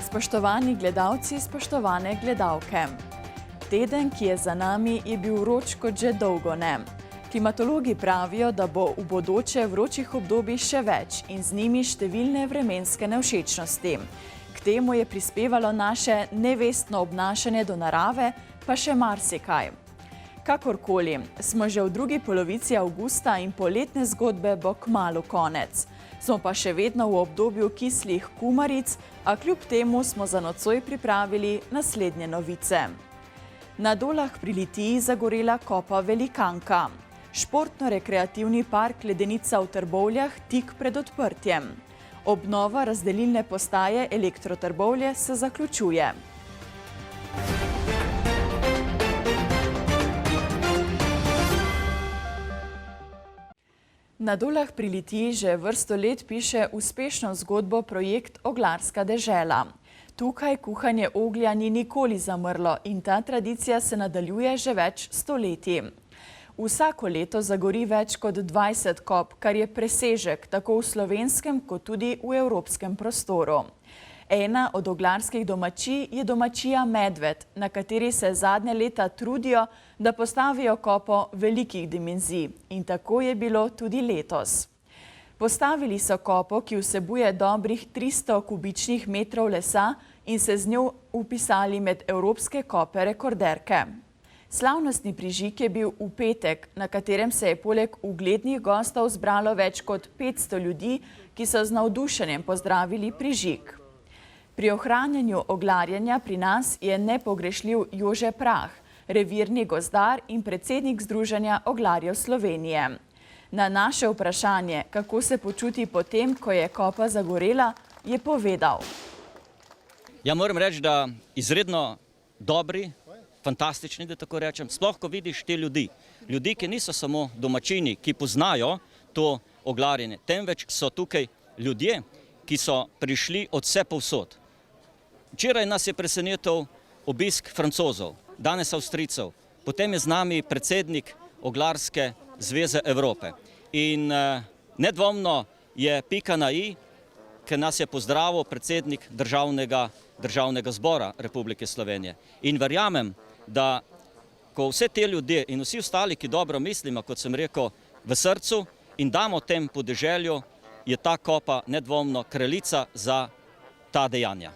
Spoštovani gledalci, spoštovane gledalke. Teden, ki je za nami, je bil vroč kot že dolgo ne. Klimatologi pravijo, da bo v bodoče vročih obdobij še več in z njimi številne vremenske nevšečnosti. K temu je prispevalo naše nevestno obnašanje do narave, pa še marsikaj. Kakorkoli, smo že v drugi polovici avgusta in poletne zgodbe bo kmalu konec. Smo pa še vedno v obdobju kislih kumaric, a kljub temu smo za nocoj pripravili naslednje novice. Na Dolah pri Litiji zagorela kopa Velikanka. Športno-rekreativni park Ledenica v Trbovljah tik pred odprtjem. Obnova razdelilne postaje Elektro Trbovlje se zaključuje. Na Dolah pri Litiji že vrsto let piše uspešno zgodbo projekt Oglarska dežela. Tukaj kuhanje oglja ni nikoli zamrlo in ta tradicija se nadaljuje že več stoletij. Vsako leto zagori več kot 20 kop, kar je presežek tako v slovenskem kot tudi v evropskem prostoru. Ena od oglarskih domačij je domačija Medved, na kateri se zadnje leta trudijo, da postavijo kopo velikih dimenzij. In tako je bilo tudi letos. Postavili so kopo, ki vsebuje dobrih 300 kubičnih metrov lesa in se z njo vpisali med evropske kope rekorderke. Slavnostni prižig je bil v petek, na katerem se je poleg uglednih gostov zbralo več kot 500 ljudi, ki so z navdušenjem pozdravili prižig. Pri ohranjanju oglarjenja pri nas je nepogrešljiv Jože Prah, revirni gozdar in predsednik Združenja oglarjev Slovenije. Na naše vprašanje, kako se počuti potem, ko je kopa zagorela, je povedal. Ja, moram reči, da izredno dobri, fantastični, da tako rečem, sploh ko vidiš te ljudi. Ljudi, ki niso samo domačini, ki poznajo to oglarjenje, temveč so tukaj ljudje, ki so prišli od vse povsod. Včeraj nas je presenetil obisk Francozov, danes Avstrijcev, potem je z nami predsednik Oglarske zveze Evrope. In nedvomno je pika na i, ker nas je pozdravil predsednik Državnega zbora Republike Slovenije. In verjamem, da ko vse te ljudje in vsi ostali, ki dobro mislimo, kot sem rekel, v srcu in damo tem podeželju, je ta kopa nedvomno kraljica za ta dejanja.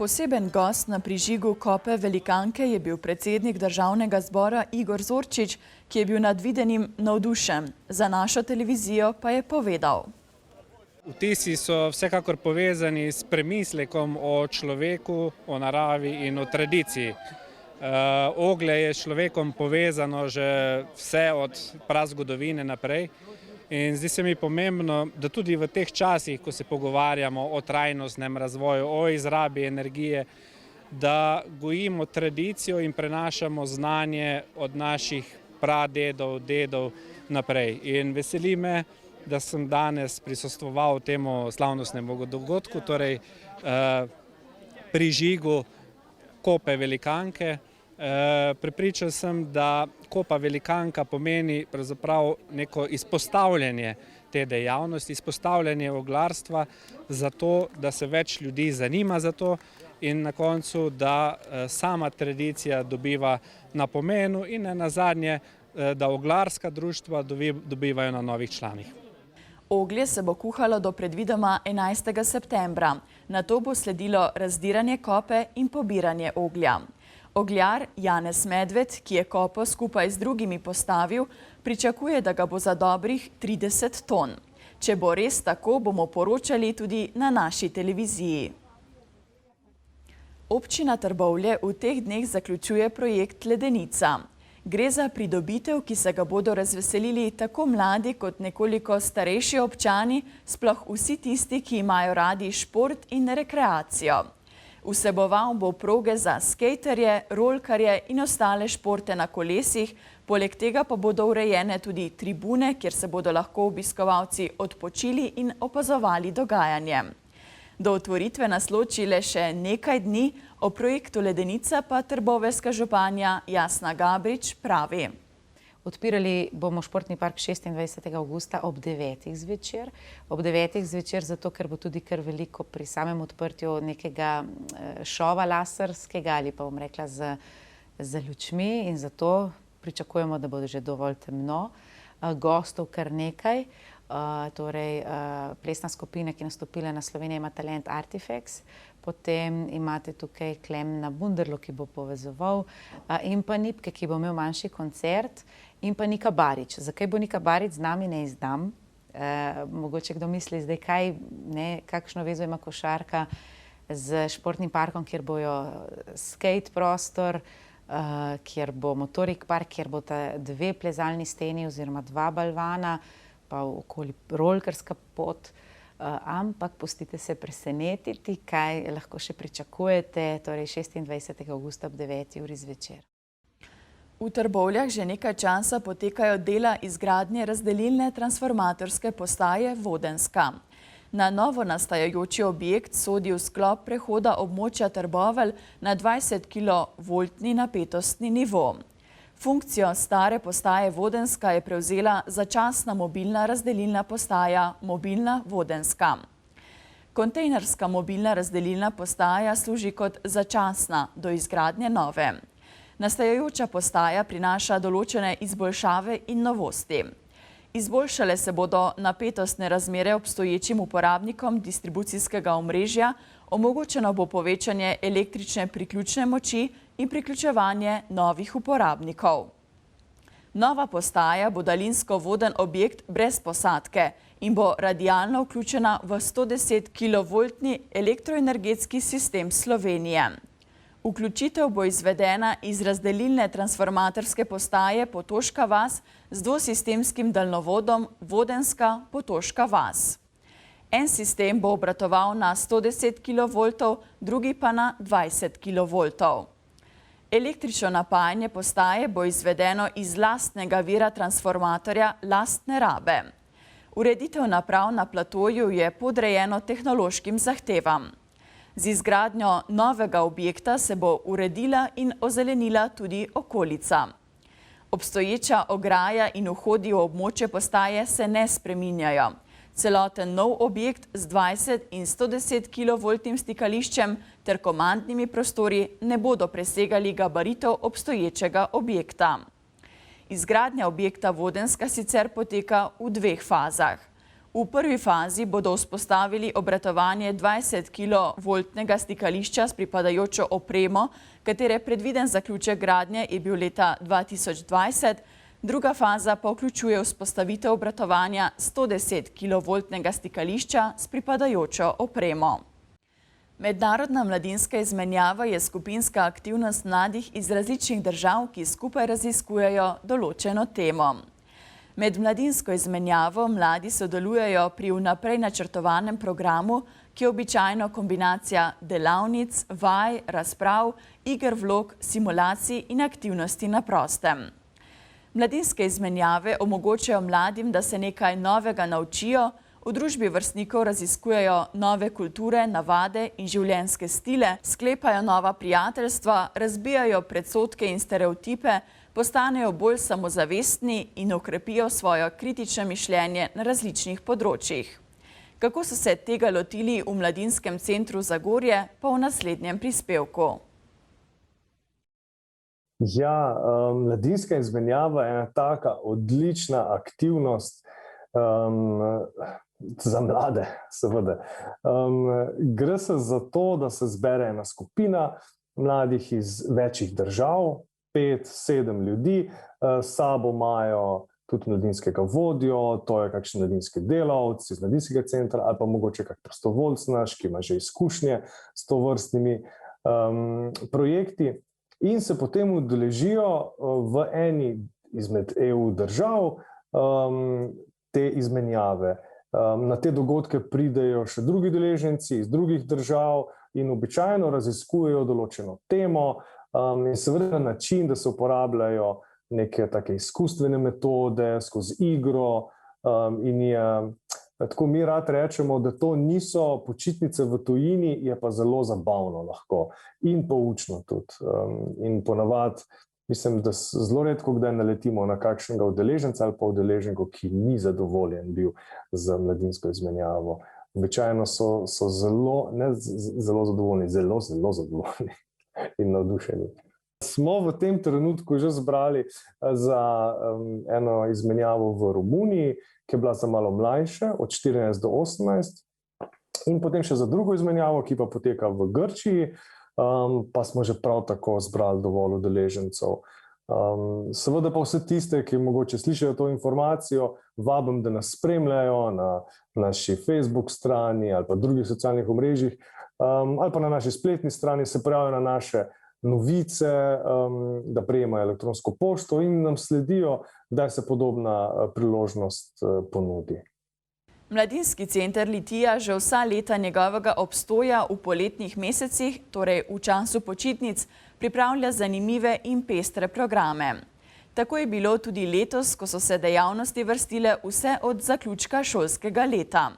Poseben gost na prižigu kope Velikanke je bil predsednik Državnega zbora Igor Zorčič, ki je bil nad videnim navdušen. Za našo televizijo pa je povedal. Vtisi so vsekakor povezani s premislekom o človeku, o naravi in o tradiciji. Oglje je s človekom povezano že vse od prazgodovine naprej. In zdi se mi pomembno, da tudi v teh časih, ko se pogovarjamo o trajnostnem razvoju, o izrabi energije, da gojimo tradicijo in prenašamo znanje od naših pradedov, dedov naprej. In veseli me, da sem danes prisostvoval temu slavnostnemu dogodku, torej prižigu kope Velikanke. Prepričan sem, da kopa Velikanka pomeni pravzaprav neko izpostavljanje te dejavnosti, izpostavljanje oglarstva zato, da se več ljudi zanima za to in na koncu, da sama tradicija dobiva na pomenu in nazadnje, da oglarska društva dobivajo na novih članih. Oglje se bo kuhalo do predvidoma 11. septembra. Nato bo sledilo razdiranje kope in pobiranje oglja. Ogljar Janez Medved, ki je kopo skupaj z drugimi postavil, pričakuje, da ga bo za dobrih 30 ton. Če bo res tako, bomo poročali tudi na naši televiziji. Občina Trbovlje v teh dneh zaključuje projekt Ledenica. Gre za pridobitev, ki se ga bodo razveselili tako mladi kot nekoliko starejši občani, sploh vsi tisti, ki imajo radi šport in rekreacijo. Vseboval bo proge za skejterje, rolkarje in ostale športe na kolesih, poleg tega pa bodo urejene tudi tribune, kjer se bodo lahko obiskovalci odpočili in opazovali dogajanje. Do otvoritve nas loči le še nekaj dni, o projektu Ledenica pa trboveljska županja Jasna Gabrič pravi. Odpirali bomo športni park 26. avgusta ob 9. zvečer. Ob 9. zvečer zato, ker bo tudi kar veliko pri samem odprtju nekega šova laserskega ali pa bom rekla z lučmi in zato pričakujemo, da bo že dovolj temno. Gostov kar nekaj. Torej plesna skupina, ki je nastopila na Slovenija ima talent Artifacts, potem imate tukaj Klemna Bunderlo, ki bo povezoval, in pa Nipke, ki bo imel manjši koncert, in pa Nika Barič. Zakaj bo Nika Barič z nami, ne izdam. Mogoče kdo misli zdaj, kakšno vezo ima košarka z športnim parkom, kjer bojo skate prostor, kjer bo motorik park, kjer bo ta 2 plezalni steni oziroma 2 balvana, pa okoli rolkarska pot, ampak pustite se presenetiti, kaj lahko še pričakujete, torej 26. avgusta ob 9. uri zvečer. V Trbovljah že nekaj časa potekajo dela izgradnje razdelilne transformatorske postaje Vodenska. Na novo nastajajoči objekt sodi v sklop prehoda območja Trbovelj na 20 kV napetostni nivo. Funkcijo stare postaje Vodenska je prevzela začasna mobilna razdelilna postaja Mobilna Vodenska. Kontejnerska mobilna razdelilna postaja služi kot začasna do izgradnje nove. Nastajajoča postaja prinaša določene izboljšave in novosti. Izboljšale se bodo napetostne razmere obstoječim uporabnikom distribucijskega omrežja, omogočeno bo povečanje električne priključne moči in priključevanje novih uporabnikov. Nova postaja bo daljinsko voden objekt brez posadke in bo radialno vključena v 110 kV elektroenergetski sistem Slovenije. Vključitev bo izvedena iz razdelilne transformatorske postaje Potoška vas z dvosistemskim daljnovodom Vodenska-Potoška vas. En sistem bo obratoval na 110 kV, drugi pa na 20 kV. Električno napajanje postaje bo izvedeno iz lastnega vira transformatorja lastne rabe. Ureditev naprav na platoju je podrejeno tehnološkim zahtevam. Z izgradnjo novega objekta se bo uredila in ozelenila tudi okolica. Obstoječa ograja in vhodi v območje postaje se ne spreminjajo. Celoten nov objekt z 20 in 110 kV stikališčem ter komandnimi prostori ne bodo presegali gabaritov obstoječega objekta. Izgradnja objekta Vodenska sicer poteka v 2 fazah. V prvi fazi bodo vzpostavili obratovanje 20 kV stikališča s pripadajočo opremo, katere predviden zaključek gradnje je bil leta 2020, druga faza pa vključuje vzpostavitev obratovanja 110 kV stikališča s pripadajočo opremo. Mednarodna mladinska izmenjava je skupinska aktivnost mladih iz različnih držav, ki skupaj raziskujejo določeno temo. Med mladinsko izmenjavo mladi sodelujejo pri vnaprej načrtovanem programu, ki je običajno kombinacija delavnic, vaj, razprav, iger vlog, simulacij in aktivnosti na prostem. Mladinske izmenjave omogočajo mladim, da se nekaj novega naučijo, v družbi vrstnikov raziskujejo nove kulture, navade in življenjske stile, sklepajo nova prijateljstva, razbijajo predsodke in stereotipe, postanejo bolj samozavestni in okrepijo svoje kritično mišljenje na različnih področjih. Kako so se tega lotili v Mladinskem centru Zagorje, pa v naslednjem prispevku. Ja, mladinska izmenjava je ena taka odlična aktivnost za mlade, seveda. Gre se za to, da se zbere ena skupina mladih iz večjih držav, 5-7 ljudi, s sabo imajo tudi mladinskega vodjo, to je kakšen mladinski delavec iz mladinskega centra ali pa mogoče kak prostovoljc naš, ki ima že izkušnje s tovrstnimi projekti in se potem udeležijo v eni izmed EU držav te izmenjave. Na te dogodke pridejo še drugi udeleženci iz drugih držav in običajno raziskujejo določeno temo in seveda na način, da se uporabljajo neke take izkustvene metode skozi igro in je, tako mi rad rečemo, da to niso počitnice v tujini, je pa zelo zabavno lahko in poučno tudi. In ponavadi mislim, da zelo redko kdaj naletimo na kakšnega udeleženca ali pa udeleženko, ki ni zadovoljen bil z mladinsko izmenjavo. Običajno so zelo, ne zelo zadovoljni, zelo zadovoljni in navdušeni. Smo v tem trenutku že zbrali za eno izmenjavo v Romuniji, ki je bila za malo mlajše, od 14 do 18, in potem še za drugo izmenjavo, ki pa poteka v Grčiji, pa smo že prav tako zbrali dovolj udeležencev. Seveda pa vse tiste, ki mogoče slišijo to informacijo, vabim, da nas spremljajo na naši Facebook strani ali pa drugih socialnih omrežjih, ali pa na naši spletni strani, se pravijo na naše novice, da prejemajo elektronsko pošto in nam sledijo, kdaj se podobna priložnost ponudi. Mladinski center Litija že vsa leta njegovega obstoja v poletnih mesecih, torej v času počitnic, pripravlja zanimive in pestre programe. Tako je bilo tudi letos, ko so se dejavnosti vrstile vse od zaključka šolskega leta.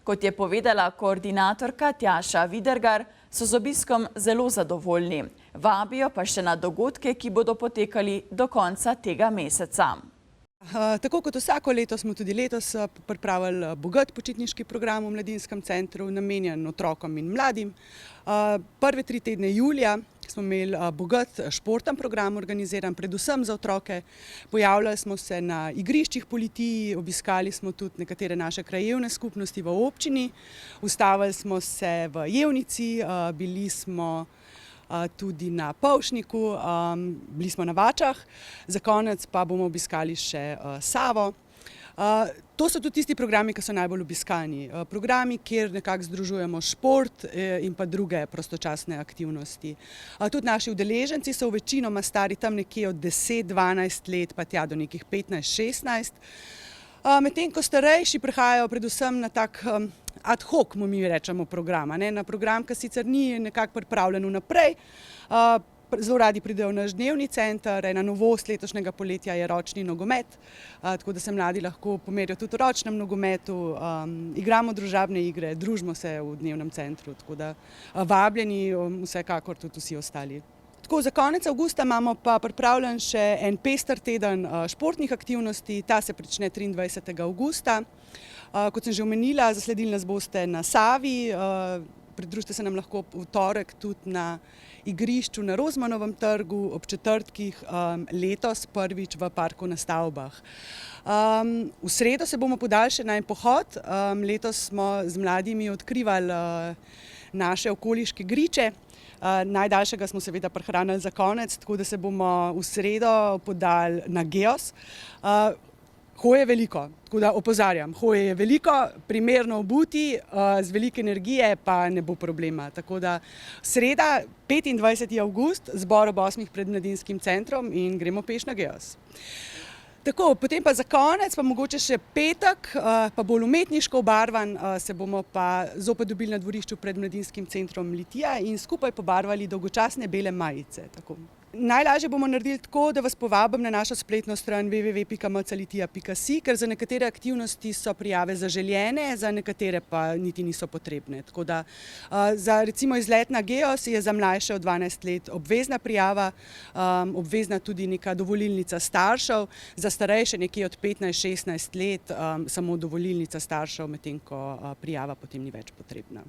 Kot je povedala koordinatorka Tjaša Vidergar, so z obiskom zelo zadovoljni. Vabijo pa še na dogodke, ki bodo potekali do konca tega meseca. Tako kot vsako leto smo tudi letos pripravili bogat počitniški program v Mladinskem centru, namenjen otrokom in mladim. Prve 3 tedne julija smo imeli bogat športen program organiziran, predvsem za otroke. Pojavljali smo se na igriščih po Litiji, obiskali smo tudi nekatere naše krajevne skupnosti v občini, ustavili smo se v Jevnici, bili smo tudi na Pavšniku, bili smo na Vačah, za konec pa bomo obiskali še Savo. To so tudi tisti programi, ki so najbolj obiskani. Programi, kjer nekako združujemo šport in pa druge prostočasne aktivnosti. Tudi naši udeleženci so večinoma stari tam nekje od 10-12 let pa tja do nekih 15-16. Medtem ko starejši prihajajo predvsem na tak ad hoc, mi rečemo, program. Na program, ki sicer ni nekako pripravljen vnaprej. Zelo radi pridejo v naš dnevni center. Ena novost letošnjega poletja je ročni nogomet, tako da se mladi lahko pomerijo tudi v ročnem nogometu. Igramo družabne igre, družimo se v dnevnem centru, tako da vabljeni vsekakor tudi vsi ostali. Tako, za konec avgusta imamo pa pripravljen še en pester teden športnih aktivnosti. Ta se prične 23. avgusta. Kot sem že omenila, zasledili nas boste na Savi, pridružite se nam lahko v torek tudi na igrišču na Rozmanovem trgu, ob četrtkih, letos prvič v parku na stavbah. V sredo se bomo podali še na en pohod. Letos smo z mladimi odkrivali naše okoliške griče. Najdaljšega smo seveda prihranili za konec, tako da se bomo v sredo podali na Geos. Hoje je veliko, tako da opozarjam, hoje je veliko, primerno obuti, z veliko energije pa ne bo problema. Tako da sreda, 25. avgust, zbor ob 8. pred Mladinskim centrom in gremo peš na Geos. Tako, potem pa za konec, pa mogoče še petek, pa bolj umetniško obarvan, se bomo pa zopet dobili na dvorišču pred Mladinskim centrom Litija in skupaj pobarvali dolgočasne bele majice. Tako. Najlažje bomo naredili tako, da vas povabim na našo spletno stran www.mclitija.si, ker za nekatere aktivnosti so prijave zaželjene, za nekatere pa niti niso potrebne. Tako da za recimo izlet na Geos je za mlajše od 12 let obvezna prijava, obvezna tudi neka dovolilnica staršev, za starejše nekje od 15-16 let samo dovolilnica staršev, medtem ko prijava potem ni več potrebna.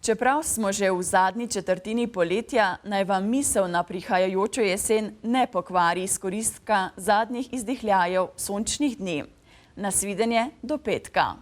Čeprav smo že v zadnji četrtini poletja, naj vam misel na prihajajočo jesen ne pokvari izkoristka zadnjih izdihljajev sončnih dni. Nasvidenje do petka.